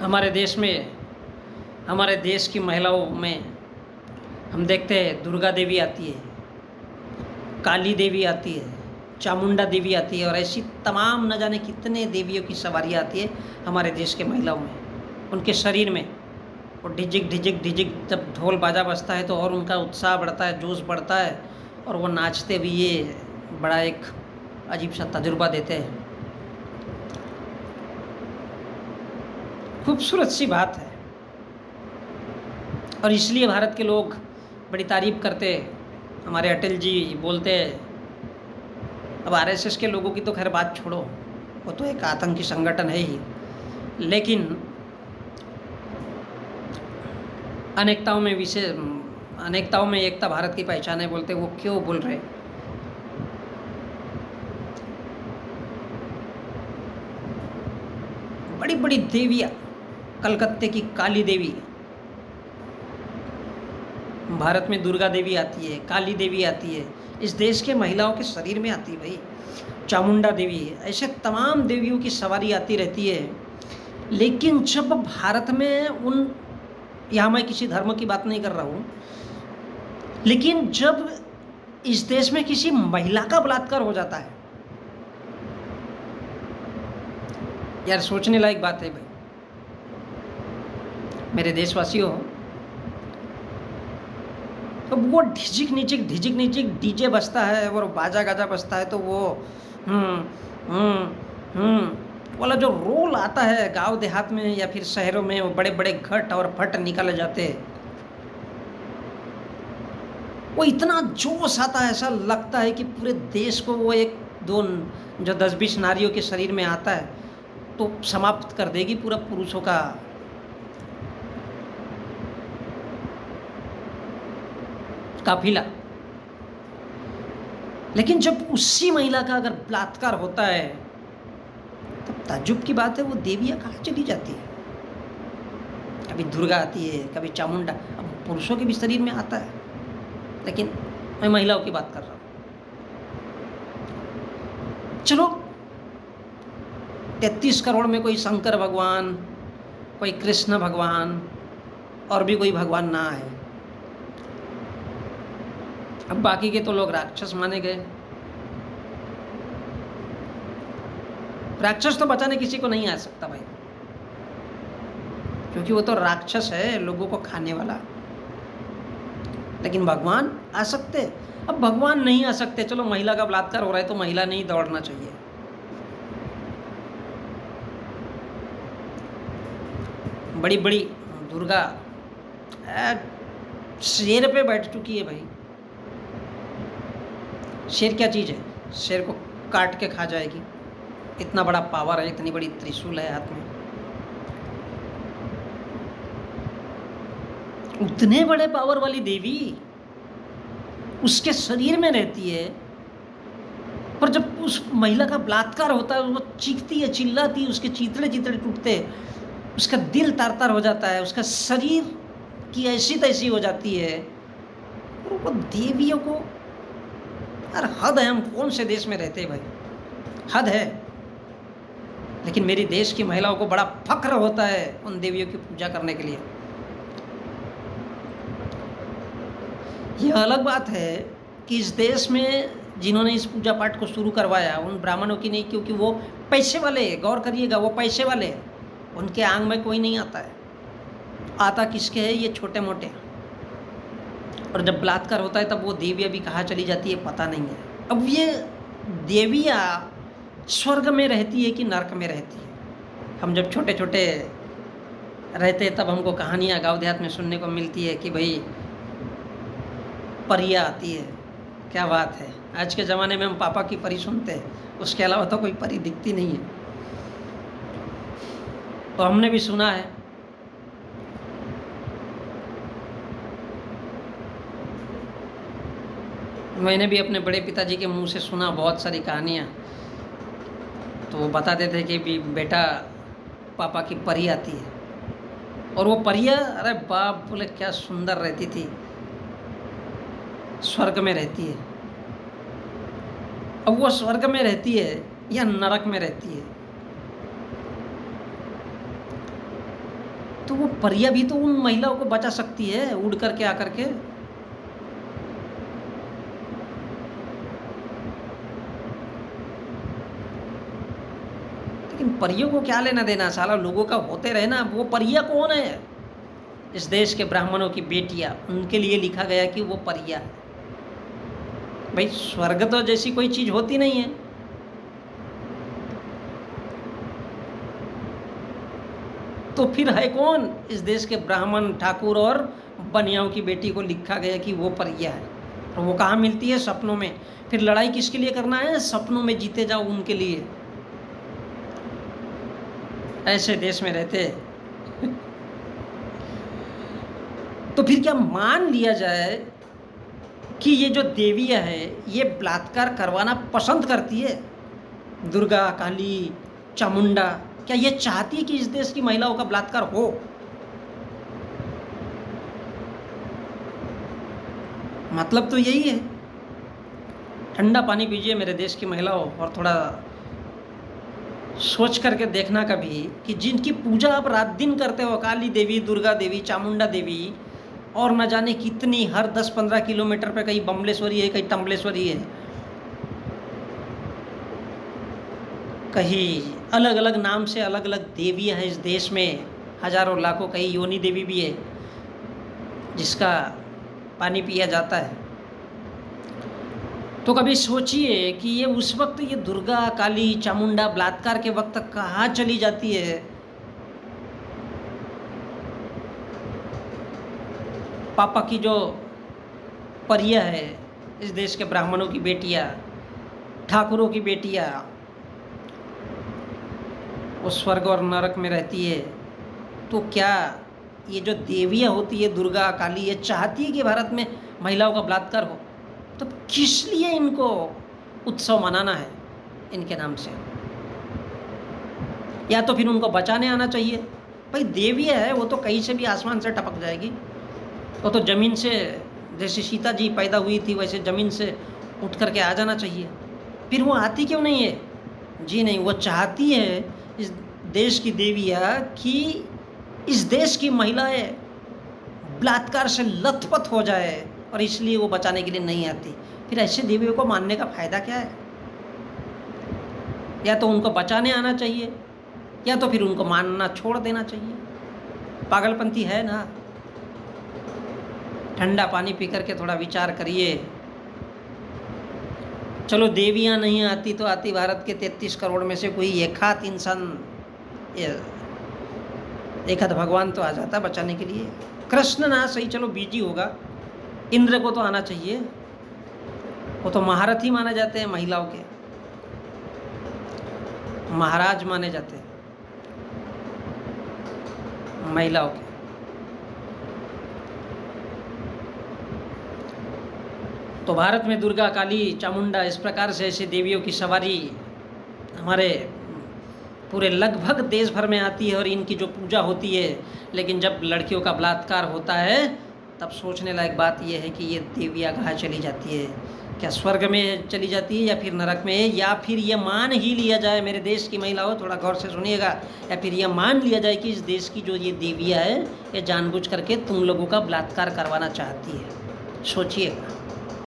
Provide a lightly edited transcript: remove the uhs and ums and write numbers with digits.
हमारे देश में, हमारे देश की महिलाओं में हम देखते हैं दुर्गा देवी आती है, काली देवी आती है, चामुंडा देवी आती है और ऐसी तमाम न जाने कितने देवियों की सवारी आती है हमारे देश के महिलाओं में। उनके शरीर में वो ढिजिक ढिजिक ढिजिक जब ढोल बाजा बजता है तो और उनका उत्साह बढ़ता है, जोश बढ़ता है और वो नाचते भी ये बड़ा एक अजीब सा तजुर्बा देते हैं। खूबसूरत सी बात है और इसलिए भारत के लोग बड़ी तारीफ करते हैं। हमारे अटल जी बोलते हैं, अब आरएसएस के लोगों की तो खैर बात छोड़ो, वो तो एक आतंकी संगठन है ही, लेकिन अनेकताओं में एकता भारत की पहचान है बोलते वो क्यों बोल रहे। बड़ी बड़ी देवियाँ, कलकत्ते की काली देवी, भारत में दुर्गा देवी आती है, काली देवी आती है, इस देश के महिलाओं के शरीर में आती है भाई, चामुंडा देवी है, ऐसे तमाम देवियों की सवारी आती रहती है। लेकिन जब भारत में यहाँ मैं किसी धर्म की बात नहीं कर रहा हूँ, लेकिन जब इस देश में किसी महिला का बलात्कार हो जाता है, यार सोचने लायक बात है भाई। मेरे देशवासियों, तो वो ढिजिक नीचिक डीजे बजता है और बाजा गाजा बजता है तो वो वाला जो रोल आता है गांव देहात में या फिर शहरों में, वो बड़े बड़े घट और फट निकल जाते हैं, वो इतना जोश आता है, ऐसा लगता है कि पूरे देश को वो एक दो जो 10-20 नारियों के शरीर में आता है तो समाप्त कर देगी पूरा पुरुषों का काफिला। लेकिन जब उसी महिला का अगर बलात्कार होता है तब ताज्जुब की बात है वो देवियाँ कहाँ चली जाती है। कभी दुर्गा आती है, कभी चामुंडा, अब पुरुषों के भी शरीर में आता है, लेकिन मैं महिलाओं की बात कर रहा हूँ। चलो 33 करोड़ में कोई शंकर भगवान, कोई कृष्ण भगवान और भी कोई भगवान ना है, अब बाकी के तो लोग राक्षस माने गए। राक्षस तो बचाने किसी को नहीं आ सकता भाई, क्योंकि वो तो राक्षस है, लोगों को खाने वाला। लेकिन भगवान आ सकते, अब भगवान नहीं आ सकते, चलो महिला का बलात्कार हो रहा है तो महिला नहीं दौड़ना चाहिए। बड़ी बड़ी दुर्गा शेर पे बैठ चुकी है भाई। शेर क्या चीज़ है, शेर को काट के खा जाएगी, इतना बड़ा पावर है, इतनी बड़ी त्रिशूल है हाथ में। उतने बड़े पावर वाली देवी उसके शरीर में रहती है, पर जब उस महिला का बलात्कार होता है वो चीखती है, चिल्लाती है, उसके चीथड़े चीथड़े टूटते हैं, उसका दिल तार तार हो जाता है, उसका शरीर की ऐसी तैसी हो जाती है। वो देवियों को, यार हद है, हम कौन से देश में रहते हैं भाई, हद है। लेकिन मेरी देश की महिलाओं को बड़ा फक्र होता है उन देवियों की पूजा करने के लिए। यह अलग बात है कि इस देश में जिन्होंने इस पूजा पाठ को शुरू करवाया उन ब्राह्मणों की नहीं, क्योंकि वो पैसे वाले, गौर करिएगा, वो पैसे वाले, उनके आंग में कोई नहीं आता है। आता किसके है, ये छोटे मोटे। और जब बलात्कार होता है तब वो देवियाँ भी कहाँ चली जाती है पता नहीं है। अब ये देवियाँ स्वर्ग में रहती है कि नरक में रहती है। हम जब छोटे छोटे रहते तब हमको कहानियाँ गाँव देहात में सुनने को मिलती है कि भाई परियाँ आती है। क्या बात है, आज के ज़माने में हम पापा की परी सुनते हैं, उसके अलावा तो कोई परी दिखती नहीं है। तो हमने भी सुना है। मैंने भी अपने बड़े पिताजी के मुंह से सुना बहुत सारी कहानियाँ। तो वो बताते थे कि भी बेटा पापा की परी आती है, और वो परियाँ, अरे बाप बोले क्या सुंदर रहती थी, स्वर्ग में रहती है। अब वो स्वर्ग में रहती है या नरक में रहती है, तो वो परियां भी तो उन महिलाओं को बचा सकती है उड़ करके आकर के। लेकिन परियों को क्या लेना देना, साला लोगों का होते रहे ना। वो परियां कौन है? इस देश के ब्राह्मणों की बेटियां, उनके लिए लिखा गया कि वो परियां है। भाई स्वर्ग तो जैसी कोई चीज होती नहीं है। तो फिर है कौन? इस देश के ब्राह्मण, ठाकुर और बनियाओं की बेटी को लिखा गया कि वो परियां है। और वो कहाँ मिलती है? सपनों में। फिर लड़ाई किसके लिए करना है? सपनों में जीते जाओ उनके लिए। ऐसे देश में रहते तो फिर क्या मान लिया जाए कि ये जो देवियां है ये बलात्कार करवाना पसंद करती है? दुर्गा, काली, चामुंडा क्या ये चाहती है कि इस देश की महिलाओं का बलात्कार हो? मतलब तो यही है। ठंडा पानी पीजिए मेरे देश की महिलाओं, और थोड़ा सोच करके देखना कभी कि जिनकी पूजा आप रात दिन करते हो, काली देवी, दुर्गा देवी, चामुंडा देवी, और न जाने कितनी, हर 10-15 किलोमीटर पे कहीं बमलेश्वरी है, कहीं टम्बलेश्वरी है, कहीं अलग अलग नाम से अलग अलग देवियां हैं इस देश में, हजारों लाखों, कहीं योनी देवी भी है जिसका पानी पिया जाता है। तो कभी सोचिए कि ये उस वक्त, ये दुर्गा, काली, चामुंडा बलात्कार के वक्त कहाँ चली जाती है? पापा की जो परियां है, इस देश के ब्राह्मणों की बेटियां, ठाकुरों की बेटियां, वो स्वर्ग और नरक में रहती है। तो क्या ये जो देवियां होती है, दुर्गा, काली, ये चाहती है कि भारत में महिलाओं का बलात्कार हो? तो किस लिए इनको उत्सव मनाना है इनके नाम से? या तो फिर उनको बचाने आना चाहिए। भाई देवियां है, वो तो कहीं से भी आसमान से टपक जाएगी। वो तो ज़मीन से, जैसे सीता जी पैदा हुई थी वैसे ज़मीन से उठ करके आ जाना चाहिए। फिर वो आती क्यों नहीं है? जी नहीं, वो चाहती है इस देश की देवियां कि इस देश की महिलाएं बलात्कार से लथपथ हो जाए, और इसलिए वो बचाने के लिए नहीं आती। फिर ऐसे देवियों को मानने का फायदा क्या है? या तो उनको बचाने आना चाहिए, या तो फिर उनको मानना छोड़ देना चाहिए। पागलपंती है ना। ठंडा पानी पी करके थोड़ा विचार करिए। चलो देवियां नहीं आती तो आती भारत के 33 करोड़ में से कोई एक आध इंसान, एक आध भगवान तो आ जाता बचाने के लिए। कृष्ण ना सही, चलो बिजी होगा, इंद्र को तो आना चाहिए। वो तो महारथी माने जाते हैं महिलाओं के, महाराज माने जाते हैं महिलाओं के। तो भारत में दुर्गा, काली, चामुंडा, इस प्रकार से ऐसे देवियों की सवारी हमारे पूरे लगभग देश भर में आती है और इनकी जो पूजा होती है। लेकिन जब लड़कियों का बलात्कार होता है तब सोचने लायक बात यह है कि ये देवियां कहाँ चली जाती है? क्या स्वर्ग में चली जाती है या फिर नरक में? या फिर ये मान ही लिया जाए, मेरे देश की महिलाओं थोड़ा गौर से सुनिएगा, या फिर ये मान लिया जाए कि इस देश की जो ये देवियां है ये जानबूझ करके तुम लोगों का बलात्कार करवाना चाहती है? सोचिएगा।